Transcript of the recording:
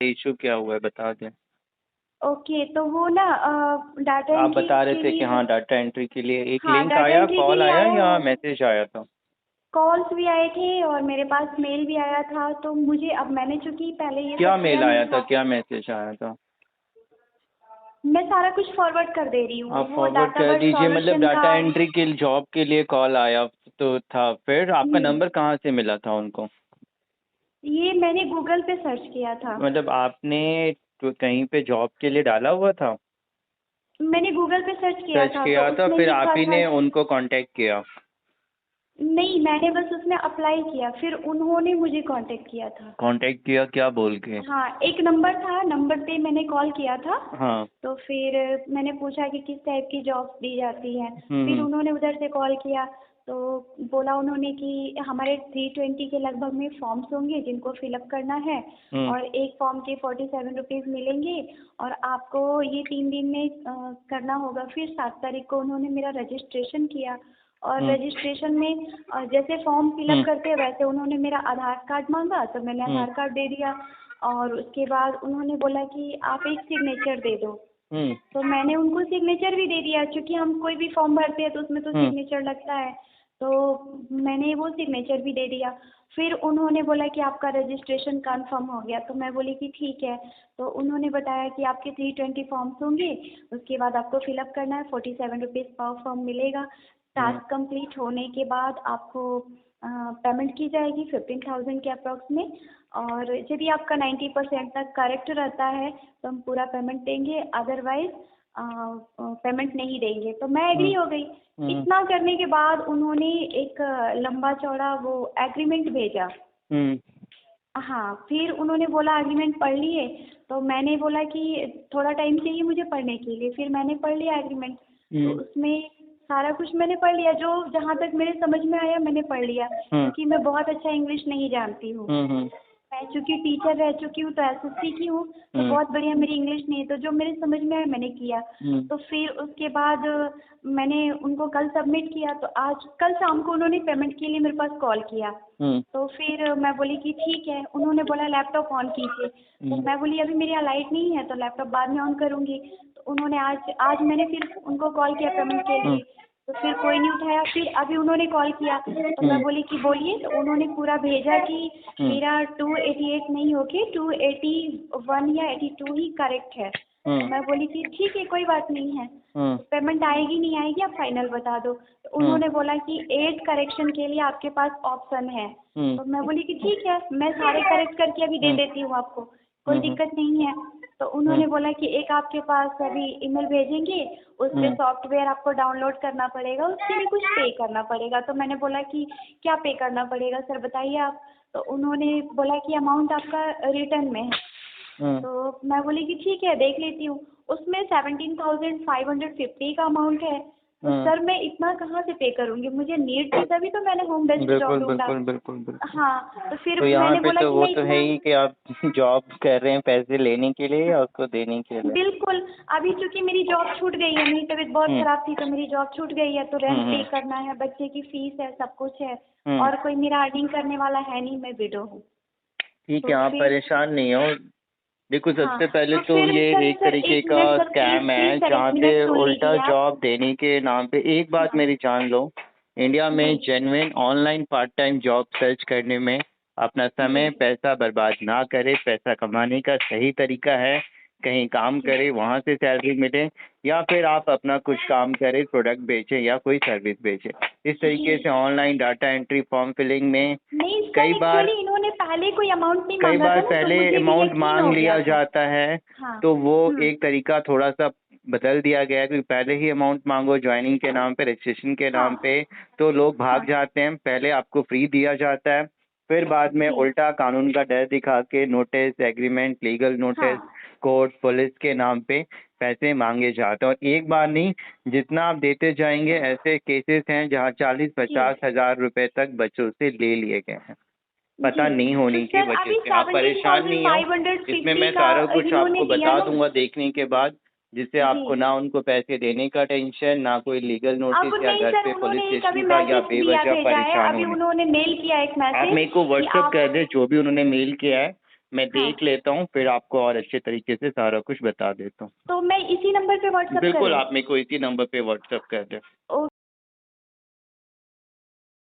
Issue क्या हुआ है बता दें। ओके, तो वो ना डाटा आप एंट्री बता रहे के थे कि लिए हाँ डाटा एंट्री के लिए एक हाँ, लिंक डाटा आया, एंट्री के कॉल लिए आया आया या है। मैसेज आया था? कॉल्स भी आए थे और मेरे पास मेल भी आया था। तो मुझे, अब मैंने चूंकि पहले ये क्या सब किया मेल नहीं आया था, था, क्या मैसेज आया था? मैं सारा कुछ फॉरवर्ड कर दे रही हूँ। आप वो फॉरवर्ड कर डाटावर्स दीजिए। मतलब सॉल्यूशन का। डाटा एंट्री के जॉब के लिए कॉल आया तो था, फिर आपका हम्म, नंबर कहाँ से मिला था उनको? ये मैंने गूगल पे सर्च किया था। मतलब आपने तो कहीं पे जॉब के लिए डाला हुआ था? मैंने गूगल पे सर्च किया सर्च था तो किया था, उसमें फिर आप लिखा ही था। ने उनको कांटेक्ट किया? नहीं, मैंने बस उसमें अप्लाई किया, फिर उन्होंने मुझे कांटेक्ट किया था। कांटेक्ट किया क्या बोल के? हाँ, एक नंबर था, नंबर पे मैंने कॉल किया था। हाँ। तो फिर मैंने पूछा कि किस टाइप की जॉब्स दी जाती हैं। फिर हम्म। उन्होंने उधर से कॉल किया तो बोला उन्होंने कि हमारे 320 के लगभग में फॉर्म्स होंगे जिनको फिलअप करना है, हम्म। और एक फॉर्म के 47 रुपीज़ मिलेंगे, और आपको ये 3 दिन में करना होगा। फिर 7 तारीख को उन्होंने मेरा रजिस्ट्रेशन किया, और हम्म। रजिस्ट्रेशन में जैसे फॉर्म फिलअप हम्म। करते हैं वैसे उन्होंने मेरा आधार कार्ड मांगा, तो मैंने हम्म। आधार कार्ड दे दिया। और उसके बाद उन्होंने बोला कि आप एक सिग्नेचर दे दो। हम्म। तो मैंने उनको सिग्नेचर भी दे दिया, क्योंकि हम कोई भी फॉर्म भरते हैं तो उसमें तो हम्म। सिग्नेचर लगता है। तो मैंने वो सिग्नेचर भी दे दिया। फिर उन्होंने बोला कि आपका रजिस्ट्रेशन कंफर्म हो गया। तो मैं बोली कि ठीक है। तो उन्होंने बताया कि आपके 320 फॉर्म्स होंगे, उसके बाद आपको फिलअप करना है, 47 रुपीज़ पर फॉर्म मिलेगा। हम्म। टास्क कंप्लीट होने के बाद आपको पेमेंट की जाएगी 15,000 के अप्रॉक्स में। और यदि आपका 90% तक करेक्ट रहता है तो हम पूरा पेमेंट देंगे, अदरवाइज पेमेंट नहीं देंगे। तो मैं एग्री हम्म। हो गई। हम्म। इतना करने के बाद उन्होंने एक लंबा चौड़ा वो एग्रीमेंट भेजा। हम्म। हाँ, फिर उन्होंने बोला एग्रीमेंट पढ़ लिए। तो मैंने बोला कि थोड़ा टाइम चाहिए मुझे पढ़ने के लिए। फिर मैंने पढ़ लिया एग्रीमेंट। तो हम्म। उसमें सारा कुछ मैंने पढ़ लिया, जो जहाँ तक मेरे समझ में आया मैंने पढ़ लिया, हम्म। क्योंकि मैं बहुत अच्छा इंग्लिश नहीं जानती हूँ। हम्म। मैं चूंकि टीचर रह चुकी हूँ तो एसएससी की हूँ, तो हम्म। बहुत बढ़िया मेरी इंग्लिश नहीं है, तो जो मेरे समझ में आया मैंने किया। हम्म। तो फिर उसके बाद मैंने उनको कल सबमिट किया, तो आज कल शाम को उन्होंने पेमेंट के लिए मेरे पास कॉल किया। हम्म। तो फिर मैं बोली कि ठीक है। उन्होंने बोला लैपटॉप ऑन कीजिए। तो हम्म। मैं बोली अभी मेरे यहाँ लाइट नहीं है, तो लैपटॉप बाद में ऑन करूँगी। तो उन्होंने आज आज मैंने फिर उनको कॉल किया पेमेंट के हम्म। लिए। तो फिर कोई नहीं उठाया। फिर अभी उन्होंने कॉल किया, तो मैं हम्म। बोली कि बोलिए। तो उन्होंने पूरा भेजा कि हम्म। मेरा 288 नहीं होके 281 या 82 ही करेक्ट है। तो हम्म। मैं बोली कि ठीक है, कोई बात नहीं है। हम्म। तो पेमेंट आएगी नहीं आएगी आप फाइनल बता दो। तो हम्म। उन्होंने बोला कि 8 करेक्शन के लिए आपके पास ऑप्शन है। हम्म। तो मैं बोली कि ठीक है, मैं सारे करेक्ट करके अभी दे हम्म। देती हूँ आपको, कोई हम्म। दिक्कत नहीं है। तो हम्म। उन्होंने बोला कि एक आपके पास अभी ईमेल भेजेंगे, उस पे हम्म। सॉफ्टवेयर आपको डाउनलोड करना पड़ेगा, उसके लिए कुछ पे करना पड़ेगा। तो मैंने बोला कि क्या पे करना पड़ेगा सर, बताइए आप। तो उन्होंने बोला कि अमाउंट आपका रिटर्न में है। हम्म। तो मैं बोली कि ठीक है, देख लेती हूँ। उसमें 17,550 का अमाउंट है। तो हम्म। सर मैं इतना कहाँ से पे करूँगी, मुझे नीड थी तभी तो मैंने होम बेस्ड जॉब बिल्कुल ढूंढा। बिल्कुल बिल्कुल बिल्कुल। हाँ, तो फिर तो यहाँ मैंने पे बोला तो कि वो मैं तो है इतना, ही कि आप जॉब कर रहे हैं पैसे लेने के लिए या उसको देने के लिए। बिल्कुल। अभी चूंकि मेरी जॉब छूट गई है, मेरी तबीयत बहुत हम्म। खराब थी तो मेरी जॉब छूट गई है, तो रेंट हम्म। पे करना है, बच्चे की फीस है, सब कुछ है। हम्म। और कोई मेरा अर्निंग करने वाला है नहीं, मैं विडो हूँ। ठीक है, तो आप फिर, परेशान नहीं हो। देखो हाँ, सबसे पहले तो तो फिर ये सर एक सर तरीके एक का मिनट सर, प्लीज स्कैम है प्लीज सर, एक जहाँ पे मिनट सुन उल्टा लीजिए आप। जॉब देने के नाम पे। एक बात हाँ मेरी जान लो, इंडिया में जी। Genuine online part time job search करने में अपना जी। समय पैसा बर्बाद ना करे। पैसा कमाने का सही तरीका है कहीं काम जी। करे वहाँ से सैलरी मिले, या फिर आप अपना कुछ काम करें, प्रोडक्ट बेचें या कोई सर्विस बेचें। इस जी। तरीके से online data entry form filling में नहीं सर, कई बार एक्चुअली इन्होंने पहले कोई अमाउंट नहीं कई मांगा बार था ना, तो पहले मुझे भी अमाउंट यकीन मांग हो गया लिया था। जाता है। हाँ। तो वो हम्म। एक तरीका थोड़ा सा बदल दिया गया है कि पहले ही अमाउंट मांगो ज्वाइनिंग के नाम पे, रजिस्ट्रेशन के हाँ। नाम पे, तो लोग भाग हाँ जाते हैं। पहले आपको फ्री दिया जाता है, फिर बाद में जी। उल्टा कानून का डर दिखा के नोटिस, एग्रीमेंट, लीगल हाँ नोटिस, कोर्ट, पुलिस के नाम पे पैसे मांगे जाते हैं। और एक बार नहीं, जितना आप देते जाएंगे ऐसे केसेस हैं जहाँ 40-50 हज़ार रुपए तक बच्चों से ले लिए गए हैं जी। पता नहीं तो होने की सर वजह अभी से। आप परेशान नहीं हो, इसमें 17,550 मैं का सारा कुछ इन्होंने आपको दिया बता ना। दूंगा देखने के बाद, जिससे जी। आपको ना उनको पैसे देने का टेंशन, ना कोई लीगल अब नोटिस या नहीं घर सर, पे पुलिस उन्होंने एक स्टेशन अभी का या मैसेज दिया बेवजह भेजा है, परेशान अभी होने। उन्होंने मेल किया एक आप मैसेज मेरे को कि व्हाट्सअप आप, कर दे जो भी उन्होंने मेल किया है, मैं हाँ। देख लेता हूँ, फिर आपको और अच्छे तरीके से सारा कुछ बता देता हूँ। तो मैं इसी नंबर पे व्हाट्सएप बिल्कुल, करूँ? आप मेरे को इसी नंबर पे व्हाट्सएप कर दें। ओ